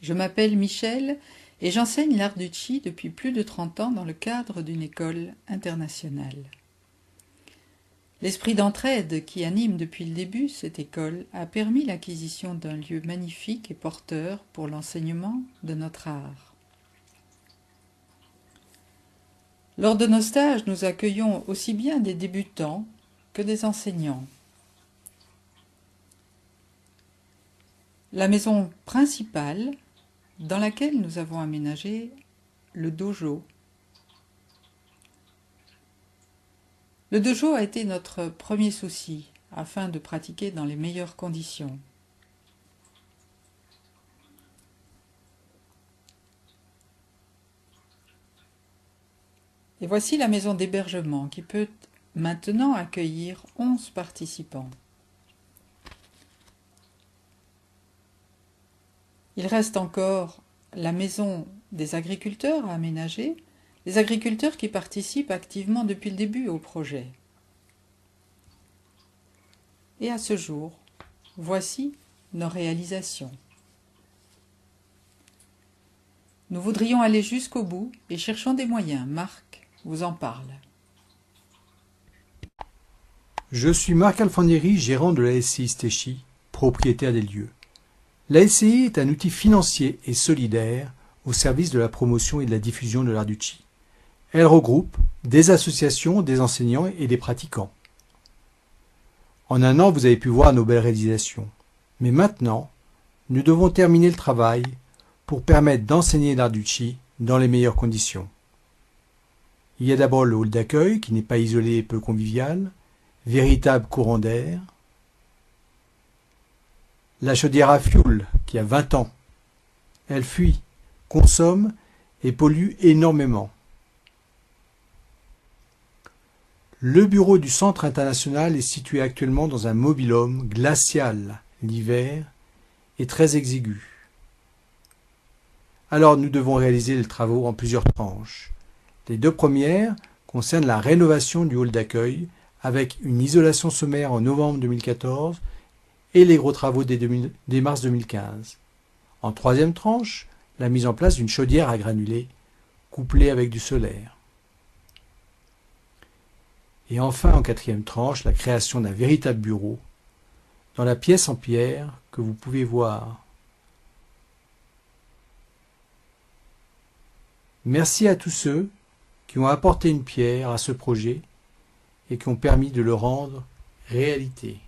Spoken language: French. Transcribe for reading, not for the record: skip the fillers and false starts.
Je m'appelle Michel et j'enseigne l'art du Qi depuis plus de 30 ans dans le cadre d'une école internationale. L'esprit d'entraide qui anime depuis le début cette école a permis l'acquisition d'un lieu magnifique et porteur pour l'enseignement de notre art. Lors de nos stages, nous accueillons aussi bien des débutants que des enseignants. La maison principale dans laquelle nous avons aménagé le dojo. Le dojo a été notre premier souci afin de pratiquer dans les meilleures conditions. Et voici la maison d'hébergement qui peut maintenant accueillir 11 participants. Il reste encore la maison des agriculteurs à aménager, les agriculteurs qui participent activement depuis le début au projet. Et à ce jour, voici nos réalisations. Nous voudrions aller jusqu'au bout et cherchons des moyens. Marc vous en parle. Je suis Marc Alfaneri, gérant de la SCI Stéchi, propriétaire des lieux. La SCI est un outil financier et solidaire au service de la promotion et de la diffusion de l'art du Qi. Elle regroupe des associations, des enseignants et des pratiquants. En un an, vous avez pu voir nos belles réalisations. Mais maintenant, nous devons terminer le travail pour permettre d'enseigner l'art du Qi dans les meilleures conditions. Il y a d'abord le hall d'accueil qui n'est pas isolé et peu convivial, véritable courant d'air. La chaudière à fioul qui a 20 ans. Elle fuit, consomme et pollue énormément. Le bureau du Centre international est situé actuellement dans un mobil-home glacial l'hiver et très exigu. Alors nous devons réaliser les travaux en plusieurs tranches. Les deux premières concernent la rénovation du hall d'accueil avec une isolation sommaire en novembre 2014 et les gros travaux dès mars 2015. En troisième tranche, la mise en place d'une chaudière à granulés couplée avec du solaire. Et enfin, en quatrième tranche, la création d'un véritable bureau dans la pièce en pierre que vous pouvez voir. Merci à tous ceux qui ont apporté une pierre à ce projet et qui ont permis de le rendre réalité.